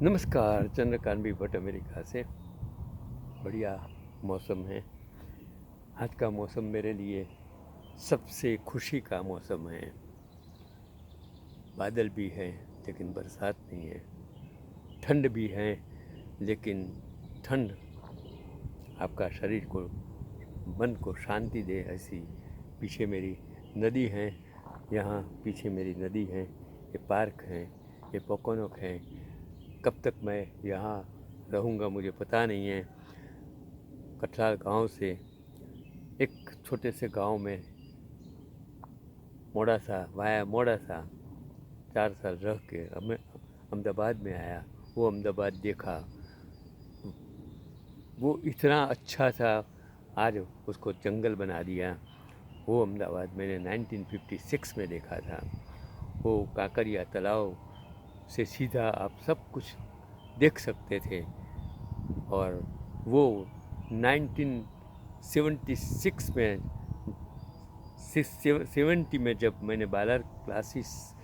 नमस्कार, Chandrakant B Bhatt America से। बढ़िया मौसम है। आज का मौसम मेरे लिए सबसे खुशी का मौसम है। बादल भी हैं लेकिन बरसात नहीं है। ठंड भी है लेकिन ठंड आपका शरीर को, मन को शांति दे ऐसी। पीछे मेरी नदी है, यहाँ पीछे मेरी नदी है, ये पार्क है, ये पोकोनोक है। कब तक मैं यहाँ रहूँगा मुझे पता नहीं है। कठलाल गांव से एक छोटे से गांव में मोड़ा सा 4 साल रह के अब मैं अहमदाबाद में आया। वो अहमदाबाद देखा, वो इतना अच्छा था, आज उसको जंगल बना दिया। वो अहमदाबाद मैंने 1956 में देखा था। वो काकरिया तालाब से सीधा आप सब कुछ देख सकते थे। और वो 1976 में 70 में जब मैंने बालर क्लासिस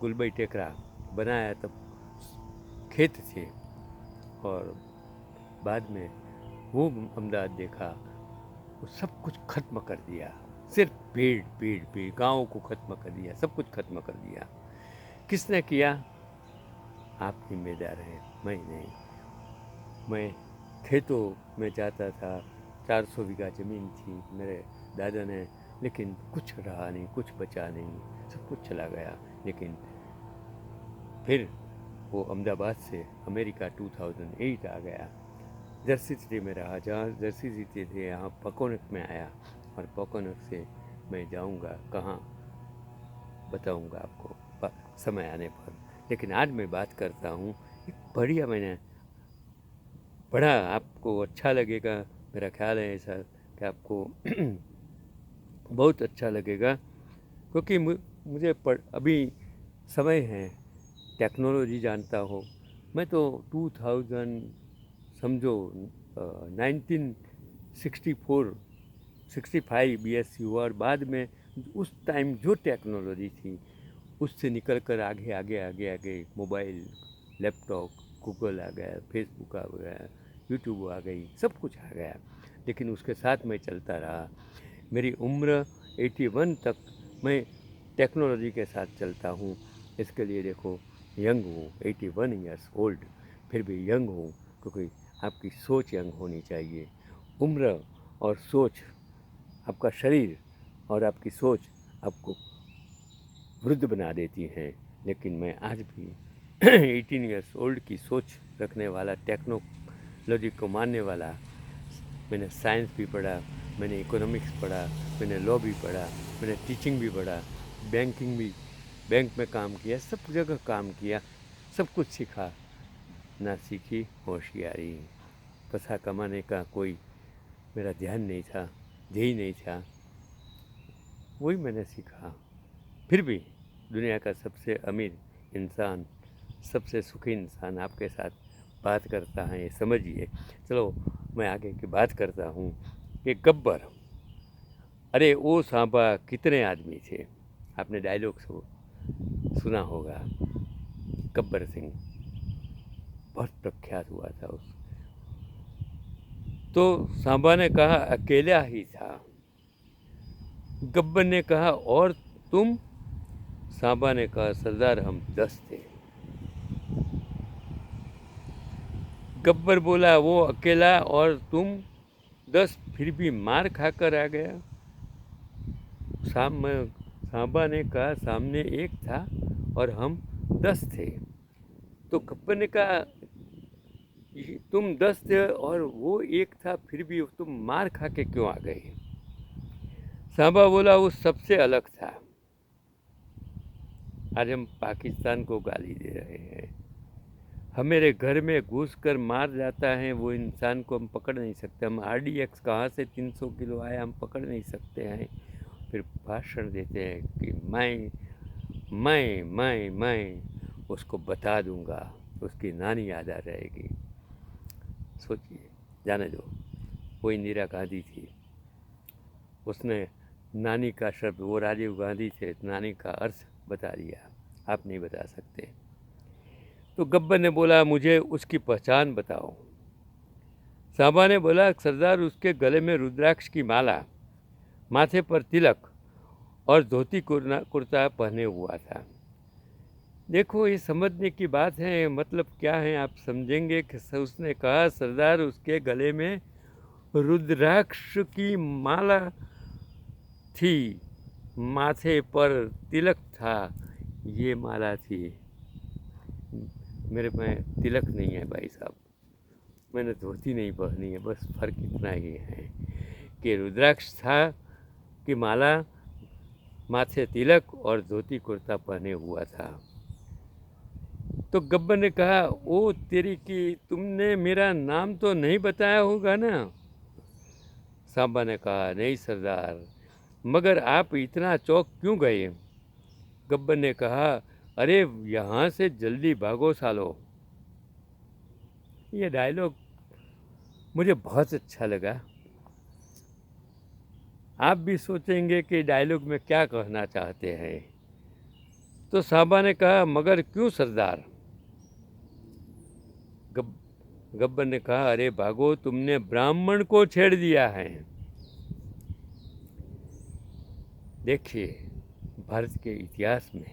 गुलबई टेकरा बनाया तब खेत थे। और बाद में वो अहमदाबाद देखा, वो सब कुछ खत्म कर दिया। सिर्फ पेड़ पेड़ पेड़, गाँव को खत्म कर दिया, सब कुछ खत्म कर दिया। किसने किया? आप जिम्मेदार हैं, मैं नहीं। मैं खेतों में जाता था, 400 बीघा ज़मीन थी मेरे दादा ने, लेकिन कुछ रहा नहीं, कुछ बचा नहीं, सब कुछ चला गया। लेकिन फिर वो अहमदाबाद से अमेरिका 2008 आ गया। जर्सी सिटी में रहा, जहाँ जर्सी सिटी थे यहाँ पोकोनक में आया। और पोकोनक से मैं जाऊँगा कहाँ बताऊँगा आपको समय आने पर। लेकिन आज मैं बात करता हूँ एक बढ़िया, मैंने पढ़ा, आपको अच्छा लगेगा, मेरा ख्याल है ऐसा कि आपको बहुत अच्छा लगेगा। क्योंकि मुझे अभी समय है, टेक्नोलॉजी जानता हो। मैं तो 2000 समझो 1964 65 BSc हुआ। और बाद में उस टाइम जो टेक्नोलॉजी थी उससे निकल कर आगे आगे आगे आगे मोबाइल, लैपटॉप, गूगल आ गया, फेसबुक आ गया, यूट्यूब आ गई, सब कुछ आ गया। लेकिन उसके साथ मैं चलता रहा। मेरी उम्र 81 तक मैं टेक्नोलॉजी के साथ चलता हूँ। इसके लिए देखो, यंग हूँ, 81 ईयर्स ओल्ड, फिर भी यंग हूँ। क्योंकि आपकी सोच यंग होनी चाहिए। उम्र और सोच, आपका शरीर और आपकी सोच आपको वृद्ध बना देती हैं। लेकिन मैं आज भी 18 ईयर्स ओल्ड की सोच रखने वाला, टेक्नोलॉजी को मानने वाला। मैंने साइंस भी पढ़ा, मैंने इकोनॉमिक्स पढ़ा, मैंने लॉ भी पढ़ा, मैंने टीचिंग भी पढ़ा, बैंकिंग भी, बैंक में काम किया, सब जगह काम किया, सब कुछ सीखा। ना सीखी होशियारी। पैसा कमाने का कोई मेरा ध्यान नहीं था, ध्येय नहीं था, वही मैंने सीखा। फिर भी दुनिया का सबसे अमीर इंसान, सबसे सुखी इंसान आपके साथ बात करता है, ये समझिए। चलो मैं आगे की बात करता हूँ कि गब्बर, अरे ओ सांबा कितने आदमी थे। आपने डायलॉग सुना होगा। गब्बर सिंह बहुत प्रख्यात हुआ था उस। तो सांबा ने कहा अकेला ही था। गब्बर ने कहा और तुम? सांबा ने कहा सरदार हम 10 थे। गब्बर बोला वो अकेला और तुम 10, फिर भी मार खाकर आ गया। सांबा ने कहा सामने एक था और हम 10 थे। तो गब्बर ने कहा तुम 10 थे और वो एक था, फिर भी तुम मार खा के क्यों आ गए? सांबा बोला वो सबसे अलग था। आज हम पाकिस्तान को गाली दे रहे हैं, हम मेरे घर में घुस कर मार जाता है, वो इंसान को हम पकड़ नहीं सकते। हम RDX कहाँ से 300 किलो आया हम पकड़ नहीं सकते हैं। फिर भाषण देते हैं कि मैं उसको बता दूंगा, उसकी नानी याद आ जाएगी। सोचिए, जाने दो। वो इंदिरा गांधी थी, उसने नानी का शब्द, वो राजीव गांधी थे, नानी का अर्थ बता दिया। आप नहीं बता सकते। तो गब्बर ने बोला, मुझे उसकी पहचान बताओ। सांबा ने बोला, सरदार उसके गले में रुद्राक्ष की माला, माथे पर तिलक और धोती कुर्ता पहने हुआ था। देखो, ये समझने की बात है, मतलब क्या है आप समझेंगे कि उसने कहा सरदार उसके गले में रुद्राक्ष की माला थी, माथे पर तिलक था, ये माला थी। मेरे में तिलक नहीं है भाई साहब, मैंने धोती नहीं पहनी है, बस फर्क इतना ही है कि रुद्राक्ष था कि माला, माथे तिलक और धोती कुर्ता पहने हुआ था। तो गब्बर ने कहा, ओ तेरी की, तुमने मेरा नाम तो नहीं बताया होगा ना? सांबा ने कहा, नहीं सरदार, मगर आप इतना चौक क्यों गए? गब्बर ने कहा, अरे यहाँ से जल्दी भागो सालो। ये डायलॉग मुझे बहुत अच्छा लगा। आप भी सोचेंगे कि डायलॉग में क्या कहना चाहते हैं। तो सांबा ने कहा, मगर क्यों सरदार? गब्बर ने कहा, अरे भागो, तुमने ब्राह्मण को छेड़ दिया है। देखिए, भारत के इतिहास में,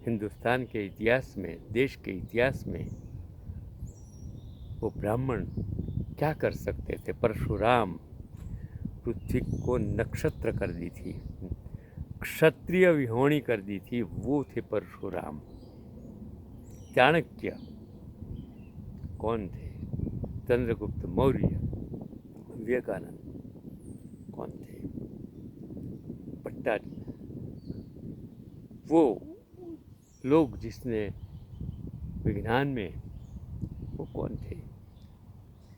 हिंदुस्तान के इतिहास में, देश के इतिहास में वो ब्राह्मण क्या कर सकते थे? परशुराम पृथ्वी को नक्षत्र कर दी थी, क्षत्रिय विहोणी कर दी थी, वो थे परशुराम। चाणक्य कौन थे? चंद्रगुप्त मौर्य, विवेकानंद कौन थे? वो लोग जिसने विज्ञान में, वो कौन थे?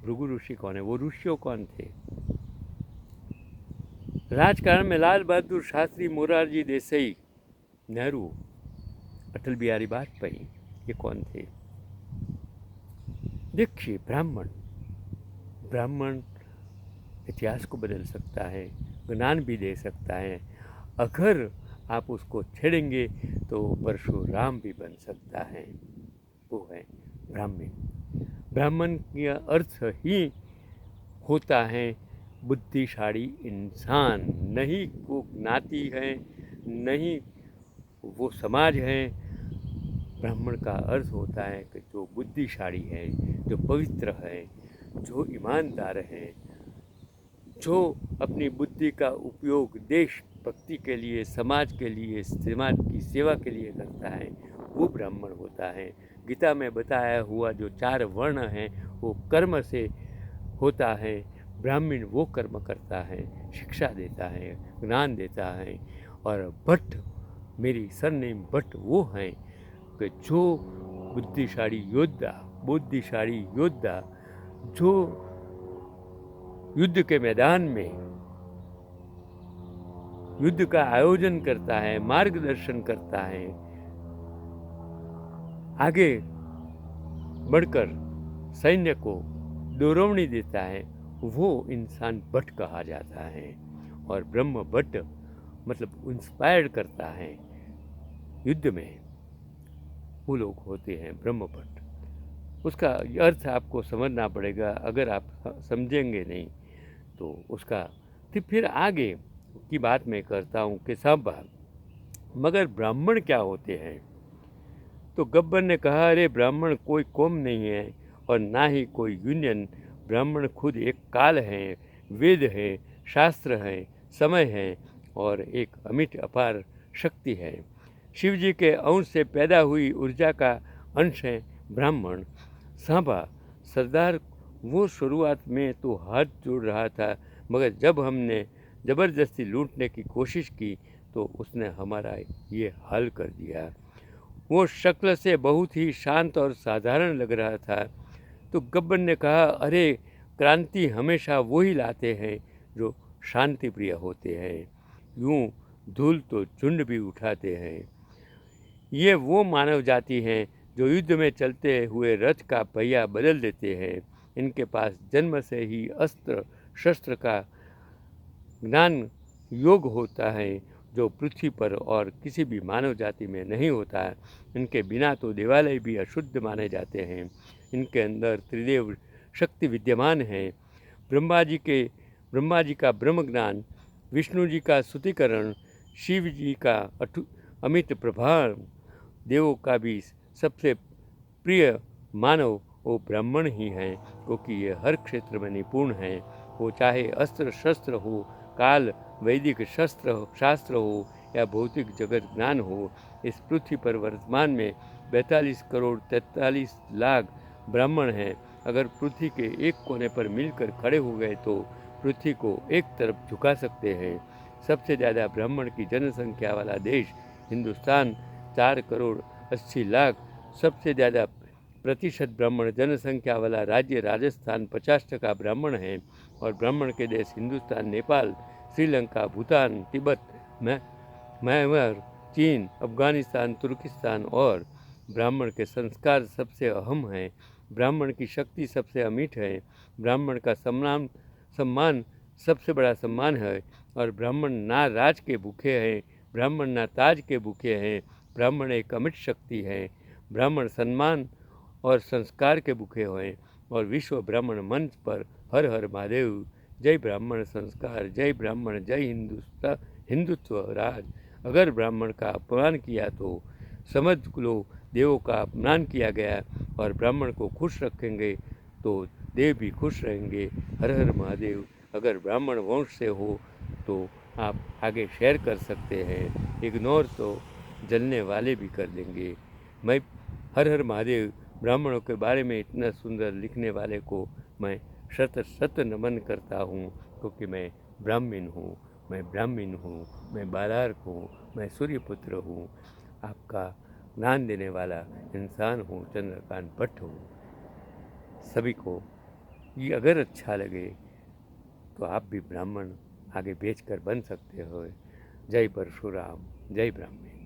भृगु ऋषि कौन है? वो ऋषियों कौन थे? राजकारण में लाल बहादुर शास्त्री, मोरारजी देसाई, नेहरू, अटल बिहारी वाजपेयी, ये कौन थे? देखिए, ब्राह्मण इतिहास को बदल सकता है, ज्ञान भी दे सकता है। अगर आप उसको छेड़ेंगे तो परशुराम भी बन सकता है। वो है ब्राह्मण। ब्राह्मण का अर्थ ही होता है बुद्धिशाली इंसान, नहीं वो ज्ञाति है, नहीं वो समाज है। ब्राह्मण का अर्थ होता है कि जो बुद्धिशाली है, जो पवित्र है, जो ईमानदार है, जो अपनी बुद्धि का उपयोग देश भक्ति के लिए, समाज के लिए, समाज की सेवा के लिए करता है, वो ब्राह्मण होता है। गीता में बताया हुआ जो 4 वर्ण हैं वो कर्म से होता है। ब्राह्मण वो कर्म करता है, शिक्षा देता है, ज्ञान देता है। और भट्ट, मेरी सरनेम भट्ट वो हैं कि जो बुद्धिशाली योद्धा जो युद्ध के मैदान में युद्ध का आयोजन करता है, मार्गदर्शन करता है, आगे बढ़कर सैन्य को दोरवनी देता है, वो इंसान भट्ट कहा जाता है। और ब्रह्म भट्ट मतलब इंस्पायर्ड करता है युद्ध में, वो लोग होते हैं ब्रह्म भट्ट। उसका अर्थ आपको समझना पड़ेगा, अगर आप समझेंगे नहीं तो उसका फिर आगे की बात मैं करता हूँ कि सब मगर ब्राह्मण क्या होते हैं? तो गब्बर ने कहा, अरे ब्राह्मण कोई कौम नहीं है और ना ही कोई यूनियन। ब्राह्मण खुद एक काल है, वेद है, शास्त्र है, समय है और एक अमिट अपार शक्ति है। शिव जी के अंश से पैदा हुई ऊर्जा का अंश है ब्राह्मण। सांबा, सरदार वो शुरुआत में तो हाथ जोड़ रहा था, मगर जब हमने ज़बरदस्ती लूटने की कोशिश की तो उसने हमारा ये हाल कर दिया। वो शक्ल से बहुत ही शांत और साधारण लग रहा था। तो गब्बर ने कहा, अरे क्रांति हमेशा वही लाते हैं जो शांति प्रिय होते हैं, यूँ धूल तो झुंड भी उठाते हैं। ये वो मानव जाति हैं जो युद्ध में चलते हुए रथ का पहिया बदल देते हैं। इनके पास जन्म से ही अस्त्र शस्त्र का ज्ञान योग होता है। जो पृथ्वी पर और किसी भी मानव जाति में नहीं होता है। इनके बिना तो देवालय भी अशुद्ध माने जाते हैं। इनके अंदर त्रिदेव शक्ति विद्यमान है। ब्रह्मा जी का ब्रह्म ज्ञान, विष्णु जी का स्तुतिकरण, शिव जी का अमित प्रभाव, देवों का भी सबसे प्रिय मानव वो ब्राह्मण ही हैं, क्योंकि ये हर क्षेत्र में निपुण हैं। वो चाहे अस्त्र शस्त्र हो, काल वैदिक शास्त्र हो या भौतिक जगत ज्ञान हो, इस पृथ्वी पर वर्तमान में 42 करोड़ 43 लाख ब्राह्मण हैं। अगर पृथ्वी के एक कोने पर मिलकर खड़े हो गए तो पृथ्वी को एक तरफ झुका सकते हैं। सबसे ज़्यादा ब्राह्मण की जनसंख्या वाला देश हिंदुस्तान 4 करोड़ 80 लाख। सबसे ज़्यादा प्रतिशत ब्राह्मण जनसंख्या वाला राज्य राजस्थान 50% ब्राह्मण हैं। और ब्राह्मण के देश हिंदुस्तान, नेपाल, श्रीलंका, भूटान, तिब्बत, म्यांमार, चीन, अफगानिस्तान, तुर्किस्तान। और ब्राह्मण के संस्कार सबसे अहम हैं। ब्राह्मण की शक्ति सबसे अमिट है। ब्राह्मण का सम्मान सबसे बड़ा सम्मान है। और ब्राह्मण ना राज के भूखे हैं, ब्राह्मण ना ताज के भूखे हैं। ब्राह्मण एक अमिट शक्ति है। ब्राह्मण सम्मान और संस्कार के भूखे हैं। और विश्व ब्राह्मण मंच पर हर हर महादेव, जय ब्राह्मण संस्कार, जय ब्राह्मण, जय हिंदुत्व राज। अगर ब्राह्मण का अपमान किया तो समझ लो देवों का अपमान किया गया। और ब्राह्मण को खुश रखेंगे तो देव भी खुश रहेंगे। हर हर महादेव। अगर ब्राह्मण वंश से हो तो आप आगे शेयर कर सकते हैं, इग्नोर तो जलने वाले भी कर देंगे। मैं हर हर महादेव ब्राह्मणों के बारे में इतना सुंदर लिखने वाले को मैं शत शत नमन करता हूँ, क्योंकि मैं ब्राह्मण हूँ, मैं बालार्क हूँ, मैं सूर्यपुत्र हूँ, आपका ज्ञान देने वाला इंसान हूँ, चंद्रकांत भट्ट हूँ। सभी को ये अगर अच्छा लगे तो आप भी ब्राह्मण आगे बेचकर बन सकते हो। जय परशुराम, जय ब्राह्मण।